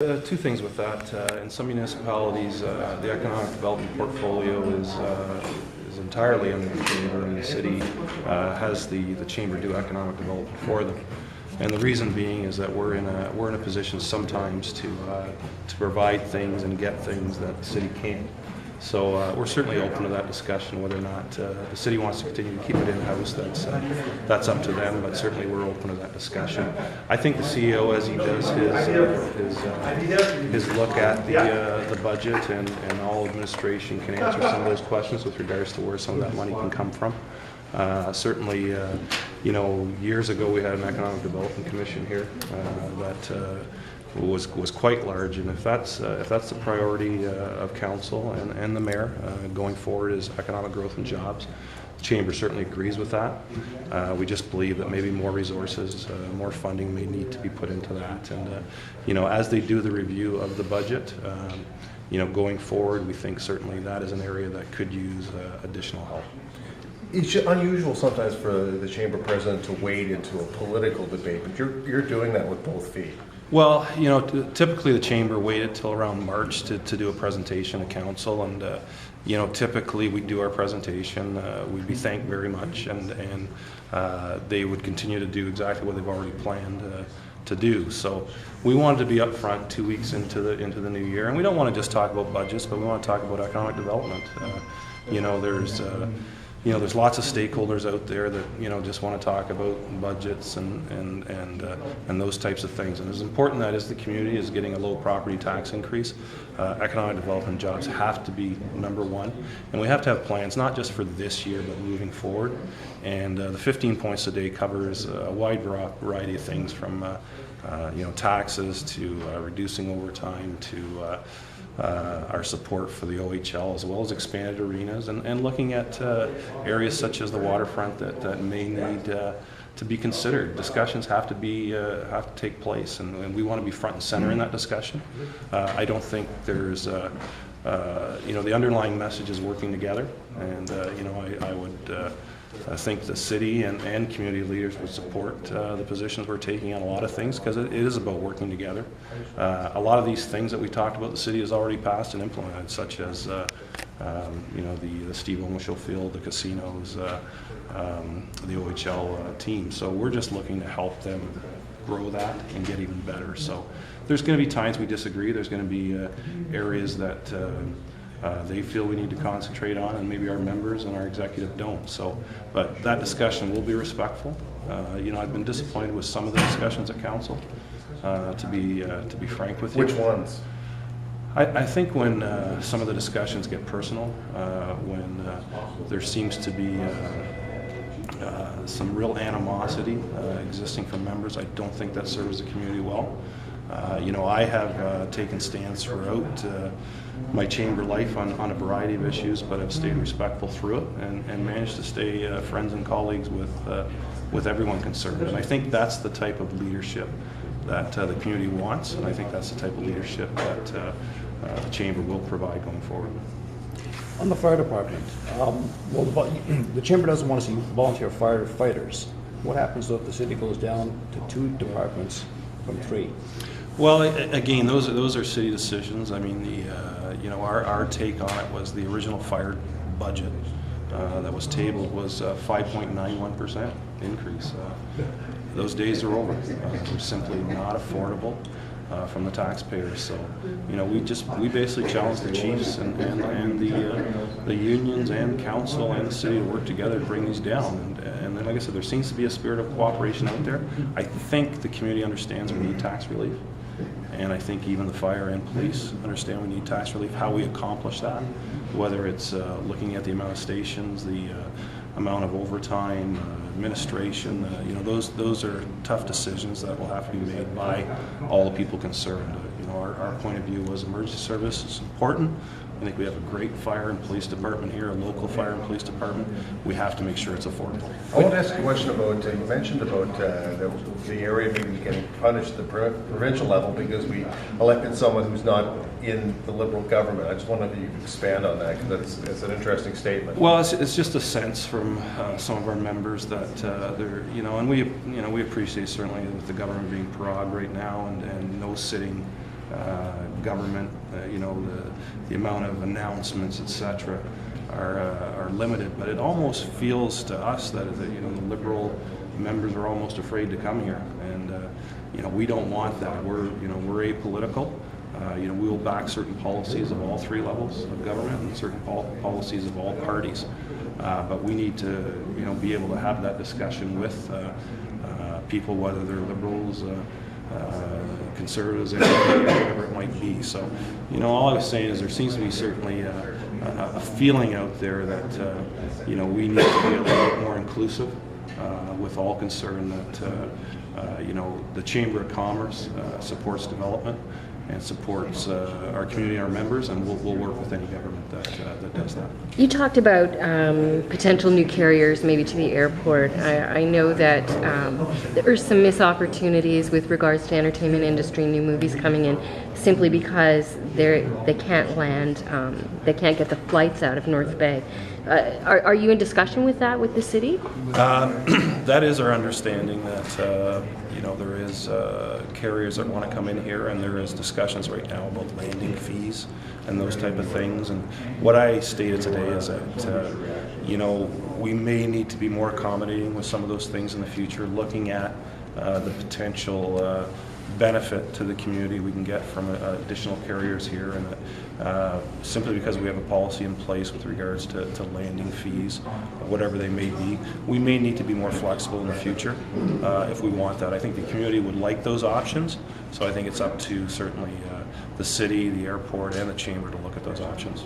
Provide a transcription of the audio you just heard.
Two things with that. In some municipalities, the economic development portfolio is entirely under the chamber, and the city has the chamber do economic development for them. And the reason being is that we're in a position sometimes to provide things and get things that the city can't. So we're certainly open to that discussion. Whether or not the city wants to continue to keep it in-house, that's up to them, but certainly we're open to that discussion. I think the CEO, as he does his look at the budget and all administration, can answer some of those questions with regards to where some of that money can come from. Certainly, years ago we had an economic development commission here that was quite large, and if that's the priority of council and the mayor going forward is economic growth and jobs, the chamber certainly agrees with that. We just believe that maybe more resources, more funding may need to be put into that, and as they do the review of the budget, going forward, we think certainly that is an area that could use additional help. It's unusual sometimes for the chamber president to wade into a political debate, but you're doing that with both feet. Well, typically the chamber waited till around March to do a presentation to council, and typically we do our presentation. We'd be thanked very much, and they would continue to do exactly what they've already planned to do. So we wanted to be upfront 2 weeks into the new year, and we don't want to just talk about budgets, but we want to talk about economic development. There's lots of stakeholders out there that just want to talk about budgets and those types of things. And as important that is, the community is getting a low property tax increase. Economic development jobs have to be number one, and we have to have plans not just for this year but moving forward. And the 15 points a day covers a wide variety of things, from taxes to reducing overtime to our support for the OHL, as well as expanded arenas, and looking at areas such as the waterfront that may need to be considered. Discussions have to take place, and we want to be front and center in that discussion. I don't think there's the underlying message is working together, and I think the city and community leaders would support the positions we're taking on a lot of things, because it is about working together. A lot of these things that we talked about, the city has already passed and implemented, such as the Steve Omischel Field, the casinos, the OHL team. So we're just looking to help them grow that and get even better. So there's going to be times we disagree. There's going to be areas that they feel we need to concentrate on, and maybe our members and our executive don't. So, but that discussion will be respectful. I've been disappointed with some of the discussions at council, to be frank with you. Which ones? I think when some of the discussions get personal, when there seems to be some real animosity existing from members, I don't think that serves the community well. I have taken stands throughout my chamber life on a variety of issues, but I've stayed respectful through it and managed to stay friends and colleagues with everyone concerned. And I think that's the type of leadership that the community wants, and I think that's the type of leadership that the chamber will provide going forward. On the fire department, the chamber doesn't want to see volunteer firefighters. What happens though if the city goes down to 2 departments from 3? Well, again, those are city decisions. I mean, our take on it was the original fire budget that was tabled was 5.91% increase. Those days are over. They're simply not affordable from the taxpayers. So, we basically challenged the chiefs and the unions and council and the city to work together to bring these down. And then, like I said, there seems to be a spirit of cooperation out there. I think the community understands we need tax relief. And I think even the fire and police understand we need tax relief. How we accomplish that, whether it's looking at the amount of stations, the amount of overtime, administration, those are tough decisions that will have to be made by all the people concerned. Our point of view was emergency service is important. I think we have a great fire and police department here, a local fire and police department. We have to make sure it's affordable. I want to ask a question about, you mentioned about the area maybe getting punished at the provincial level because we elected someone who's not in the Liberal government. I just wonder if you could expand on that, because it's an interesting statement. Well, it's just a sense from some of our members that they're, and we appreciate certainly with the government being prorogued right now and no sitting government, the amount of announcements, etc., are limited. But it almost feels to us that the Liberal members are almost afraid to come here, and we don't want that. We're apolitical. We will back certain policies of all three levels of government and certain policies of all parties. But we need to, be able to have that discussion with people, whether they're Liberals, Conservatives, whatever it might be. So, all I was saying is there seems to be certainly a feeling out there that, we need to be a little bit more inclusive with all concerned, that, the Chamber of Commerce supports development and supports our community and our members, and we'll work with any government that does that. You talked about potential new carriers maybe to the airport. I know that there are some missed opportunities with regards to entertainment industry, new movies coming in, simply because they can't land, they can't get the flights out of North Bay. Are you in discussion with that with the city? That is our understanding, that there is carriers that want to come in here, and there is discussions right now about landing fees and those type of things. And what I stated today is that we may need to be more accommodating with some of those things in the future, looking at the potential benefit to the community we can get from additional carriers here, and simply because we have a policy in place with regards to landing fees, whatever they may be, we may need to be more flexible in the future if we want that. I think the community would like those options, so I think it's up to certainly the city, the airport, and the chamber to look at those options.